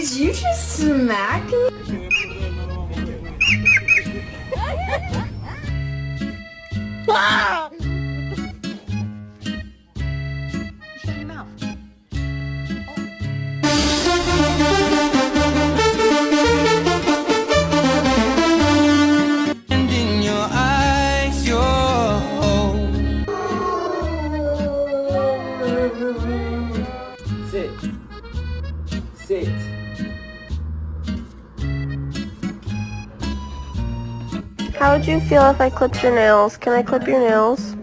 Did you just smack me? Ah! Shut your mouth. And in your eyes, Sit. Sit. How would you feel if I clipped your nails? Can I clip your nails?